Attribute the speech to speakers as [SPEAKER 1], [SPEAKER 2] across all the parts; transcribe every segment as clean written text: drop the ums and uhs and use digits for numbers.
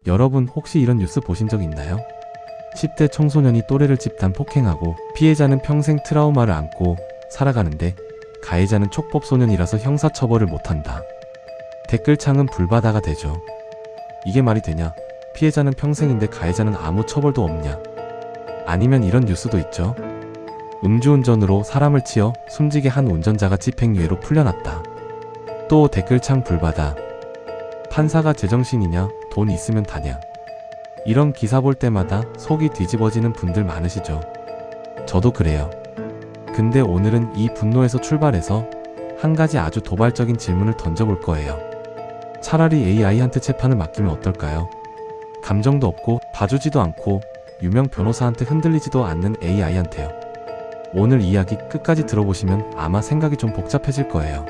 [SPEAKER 1] 여러분 혹시 이런 뉴스 보신 적 있나요? 10대 청소년이 또래를 집단 폭행하고 피해자는 평생 트라우마를 안고 살아가는데 가해자는 촉법소년이라서 형사처벌을 못한다. 댓글창은 불바다가 되죠. 이게 말이 되냐? 피해자는 평생인데 가해자는 아무 처벌도 없냐? 아니면 이런 뉴스도 있죠. 음주운전으로 사람을 치어 숨지게 한 운전자가 집행유예로 풀려났다. 또 댓글창 불바다. 판사가 제정신이냐? 돈 있으면 다냐? 이런 기사 볼 때마다 속이 뒤집어지는 분들 많으시죠. 저도 그래요. 근데 오늘은 이 분노에서 출발해서 한 가지 아주 도발적인 질문을 던져볼 거예요. 차라리 AI한테 재판을 맡기면 어떨까요? 감정도 없고 봐주지도 않고 유명 변호사한테 흔들리지도 않는 AI한테요. 오늘 이야기 끝까지 들어보시면 아마 생각이 좀 복잡해질 거예요.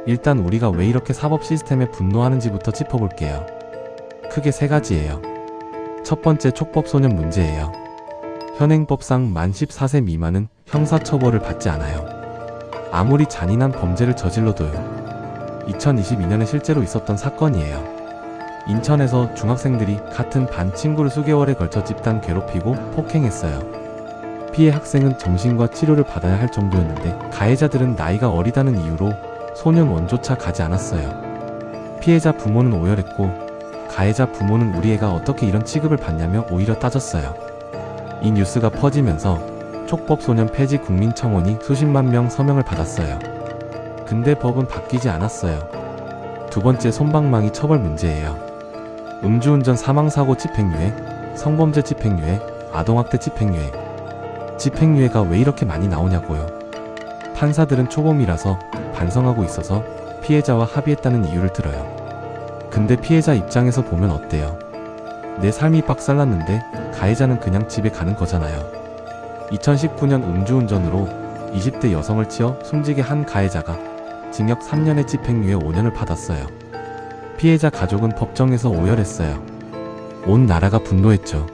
[SPEAKER 1] 일단 우리가 왜 이렇게 사법 시스템에 분노하는지부터 짚어볼게요. 크게 세 가지예요. 첫 번째, 촉법소년 문제예요. 현행법상 만 14세 미만은 형사처벌을 받지 않아요. 아무리 잔인한 범죄를 저질러도요. 2022년에 실제로 있었던 사건이에요. 인천에서 중학생들이 같은 반 친구를 수개월에 걸쳐 집단 괴롭히고 폭행했어요. 피해 학생은 정신과 치료를 받아야 할 정도였는데 가해자들은 나이가 어리다는 이유로 소년 원조차 가지 않았어요. 피해자 부모는 오열했고 가해자 부모는 우리 애가 어떻게 이런 취급을 받냐며 오히려 따졌어요. 이 뉴스가 퍼지면서 촉법소년 폐지 국민청원이 수십만 명 서명을 받았어요. 근데 법은 바뀌지 않았어요. 두 번째, 솜방망이 처벌 문제예요. 음주운전 사망사고 집행유예, 성범죄 집행유예, 아동학대 집행유예. 집행유예가 왜 이렇게 많이 나오냐고요. 판사들은 초범이라서 반성하고 있어서 피해자와 합의했다는 이유를 들어요. 근데 피해자 입장에서 보면 어때요? 내 삶이 박살났는데 가해자는 그냥 집에 가는 거잖아요. 2019년 음주운전으로 20대 여성을 치어 숨지게 한 가해자가 징역 3년에 집행유예 5년을 받았어요. 피해자 가족은 법정에서 오열했어요. 온 나라가 분노했죠.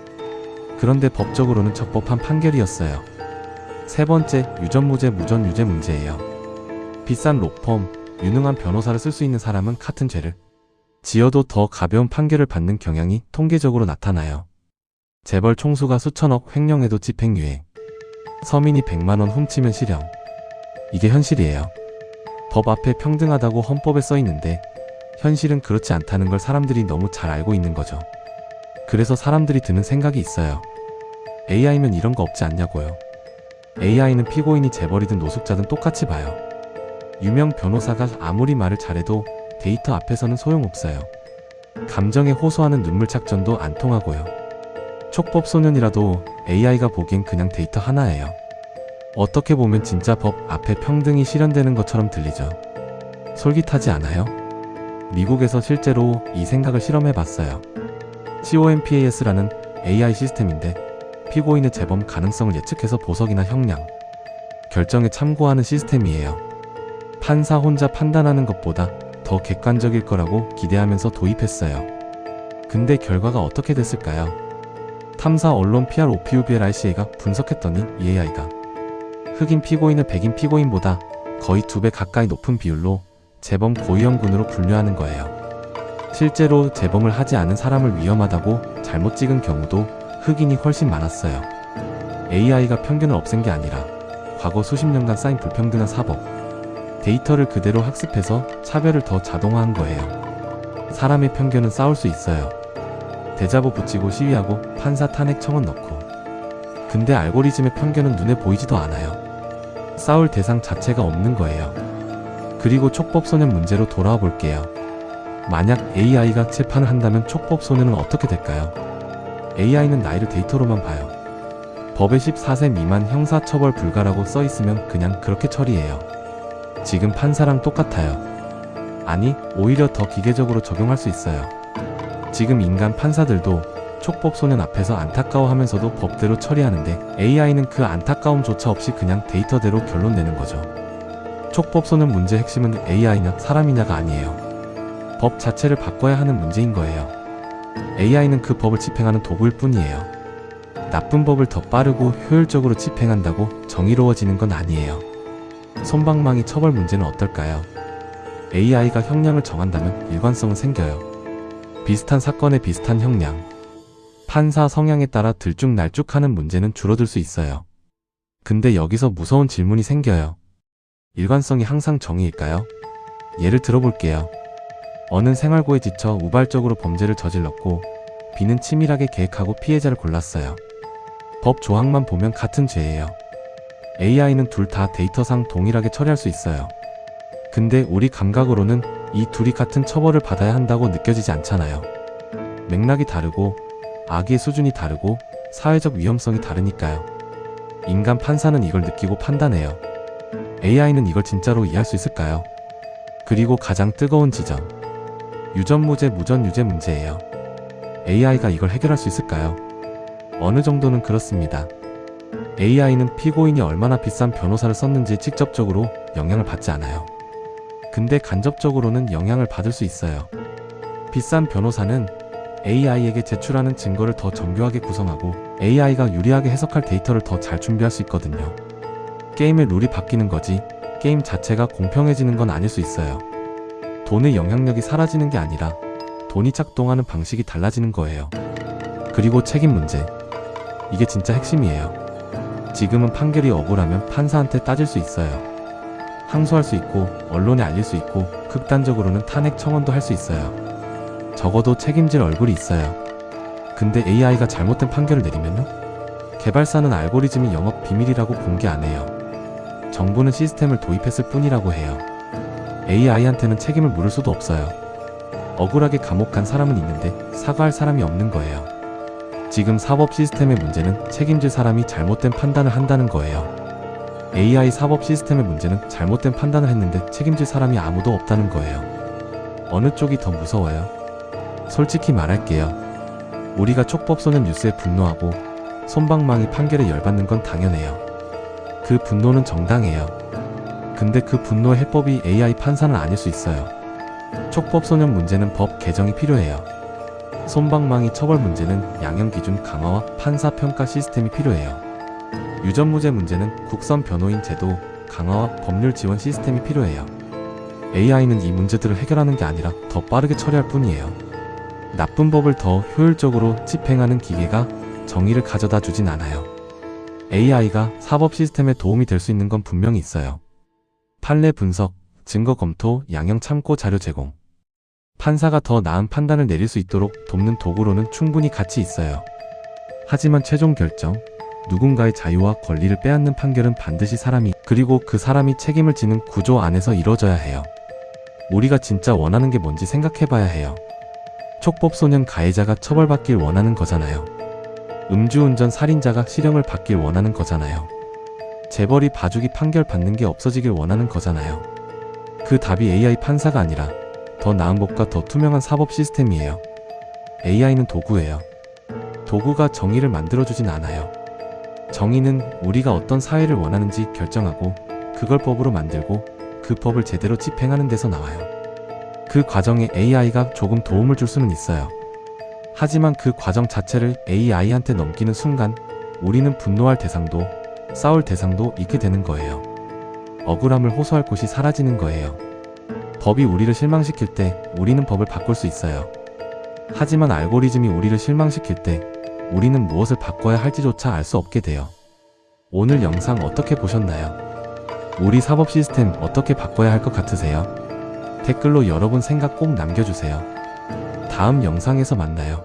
[SPEAKER 1] 그런데 법적으로는 적법한 판결이었어요. 세 번째, 유전무죄 무전유죄 문제예요. 비싼 로펌, 유능한 변호사를 쓸 수 있는 사람은 같은 죄를 지어도 더 가벼운 판결을 받는 경향이 통계적으로 나타나요. 재벌 총수가 수천억 횡령해도 집행유예. 서민이 100만원 훔치면 실형. 이게 현실이에요. 법 앞에 평등하다고 헌법에 써있는데 현실은 그렇지 않다는 걸 사람들이 너무 잘 알고 있는 거죠. 그래서 사람들이 드는 생각이 있어요. AI면 이런 거 없지 않냐고요. AI는 피고인이 재벌이든 노숙자든 똑같이 봐요. 유명 변호사가 아무리 말을 잘해도 데이터 앞에서는 소용없어요. 감정에 호소하는 눈물 작전도 안 통하고요. 촉법소년이라도 AI가 보기엔 그냥 데이터 하나예요. 어떻게 보면 진짜 법 앞에 평등이 실현되는 것처럼 들리죠. 솔깃하지 않아요? 미국에서 실제로 이 생각을 실험해봤어요. COMPAS라는 AI 시스템인데 피고인의 재범 가능성을 예측해서 보석이나 형량 결정에 참고하는 시스템이에요. 판사 혼자 판단하는 것보다 더 객관적일 거라고 기대하면서 도입했어요. 근데 결과가 어떻게 됐을까요? 탐사 언론 PR OPUBLRCA가 분석했더니 이 AI가 흑인 피고인을 백인 피고인보다 거의 2배 가까이 높은 비율로 재범 고위험군으로 분류하는 거예요. 실제로 재범을 하지 않은 사람을 위험하다고 잘못 찍은 경우도 흑인이 훨씬 많았어요. AI가 편견을 없앤 게 아니라 과거 수십 년간 쌓인 불평등한 사법, 데이터를 그대로 학습해서 차별을 더 자동화한 거예요. 사람의 편견은 싸울 수 있어요. 대자보 붙이고 시위하고 판사 탄핵 청원 넣고. 근데 알고리즘의 편견은 눈에 보이지도 않아요. 싸울 대상 자체가 없는 거예요. 그리고 촉법소년 문제로 돌아와 볼게요. 만약 AI가 재판을 한다면 촉법소년은 어떻게 될까요? AI는 나이를 데이터로만 봐요. 법에 14세 미만 형사처벌 불가라고 써있으면 그냥 그렇게 처리해요. 지금 판사랑 똑같아요. 아니, 오히려 더 기계적으로 적용할 수 있어요. 지금 인간 판사들도 촉법소년 앞에서 안타까워하면서도 법대로 처리하는데 AI는 그 안타까움조차 없이 그냥 데이터대로 결론 내는 거죠. 촉법소년 문제의 핵심은 AI냐 사람이냐가 아니에요. 법 자체를 바꿔야 하는 문제인 거예요. AI는 그 법을 집행하는 도구일 뿐이에요. 나쁜 법을 더 빠르고 효율적으로 집행한다고 정의로워지는 건 아니에요. 솜방망이 처벌 문제는 어떨까요? AI가 형량을 정한다면 일관성은 생겨요. 비슷한 사건에 비슷한 형량. 판사 성향에 따라 들쭉날쭉하는 문제는 줄어들 수 있어요. 근데 여기서 무서운 질문이 생겨요. 일관성이 항상 정의일까요? 예를 들어볼게요. 어는 생활고에 지쳐 우발적으로 범죄를 저질렀고 B는 치밀하게 계획하고 피해자를 골랐어요. 법 조항만 보면 같은 죄예요. AI는 둘 다 데이터상 동일하게 처리할 수 있어요. 근데 우리 감각으로는 이 둘이 같은 처벌을 받아야 한다고 느껴지지 않잖아요. 맥락이 다르고 악의 수준이 다르고 사회적 위험성이 다르니까요. 인간 판사는 이걸 느끼고 판단해요. AI는 이걸 진짜로 이해할 수 있을까요? 그리고 가장 뜨거운 지점. 유전무죄 무전유죄 문제예요. AI가 이걸 해결할 수 있을까요? 어느 정도는 그렇습니다. AI는 피고인이 얼마나 비싼 변호사를 썼는지 직접적으로 영향을 받지 않아요. 근데 간접적으로는 영향을 받을 수 있어요. 비싼 변호사는 AI에게 제출하는 증거를 더 정교하게 구성하고 AI가 유리하게 해석할 데이터를 더 잘 준비할 수 있거든요. 게임의 룰이 바뀌는 거지 게임 자체가 공평해지는 건 아닐 수 있어요. 돈의 영향력이 사라지는 게 아니라 돈이 작동하는 방식이 달라지는 거예요. 그리고 책임 문제. 이게 진짜 핵심이에요. 지금은 판결이 억울하면 판사한테 따질 수 있어요. 항소할 수 있고 언론에 알릴 수 있고 극단적으로는 탄핵 청원도 할 수 있어요. 적어도 책임질 얼굴이 있어요. 근데 AI가 잘못된 판결을 내리면요? 개발사는 알고리즘이 영업 비밀이라고 공개 안 해요. 정부는 시스템을 도입했을 뿐이라고 해요. AI한테는 책임을 물을 수도 없어요. 억울하게 감옥 간 사람은 있는데 사과할 사람이 없는 거예요. 지금 사법 시스템의 문제는 책임질 사람이 잘못된 판단을 한다는 거예요. AI 사법 시스템의 문제는 잘못된 판단을 했는데 책임질 사람이 아무도 없다는 거예요. 어느 쪽이 더 무서워요? 솔직히 말할게요. 우리가 촉법소년 뉴스에 분노하고 솜방망이 판결에 열받는 건 당연해요. 그 분노는 정당해요. 근데 그 분노의 해법이 AI 판사는 아닐 수 있어요. 촉법소년 문제는 법 개정이 필요해요. 솜방망이 처벌 문제는 양형기준 강화와 판사평가 시스템이 필요해요. 유전무죄 문제는 국선 변호인 제도 강화와 법률 지원 시스템이 필요해요. AI는 이 문제들을 해결하는 게 아니라 더 빠르게 처리할 뿐이에요. 나쁜 법을 더 효율적으로 집행하는 기계가 정의를 가져다 주진 않아요. AI가 사법 시스템에 도움이 될 수 있는 건 분명히 있어요. 판례 분석, 증거 검토, 양형 참고 자료 제공. 판사가 더 나은 판단을 내릴 수 있도록 돕는 도구로는 충분히 가치 있어요. 하지만 최종 결정, 누군가의 자유와 권리를 빼앗는 판결은 반드시 사람이, 그리고 그 사람이 책임을 지는 구조 안에서 이루어져야 해요. 우리가 진짜 원하는 게 뭔지 생각해봐야 해요. 촉법소년 가해자가 처벌받길 원하는 거잖아요. 음주운전 살인자가 실형을 받길 원하는 거잖아요. 재벌이 봐주기 판결 받는 게 없어지길 원하는 거잖아요. 그 답이 AI 판사가 아니라 더 나은 법과 더 투명한 사법 시스템이에요. AI는 도구예요. 도구가 정의를 만들어주진 않아요. 정의는 우리가 어떤 사회를 원하는지 결정하고 그걸 법으로 만들고 그 법을 제대로 집행하는 데서 나와요. 그 과정에 AI가 조금 도움을 줄 수는 있어요. 하지만 그 과정 자체를 AI한테 넘기는 순간 우리는 분노할 대상도 싸울 대상도 잃게 되는 거예요. 억울함을 호소할 곳이 사라지는 거예요. 법이 우리를 실망시킬 때 우리는 법을 바꿀 수 있어요. 하지만 알고리즘이 우리를 실망시킬 때 우리는 무엇을 바꿔야 할지조차 알 수 없게 돼요. 오늘 영상 어떻게 보셨나요? 우리 사법 시스템 어떻게 바꿔야 할 것 같으세요? 댓글로 여러분 생각 꼭 남겨주세요. 다음 영상에서 만나요.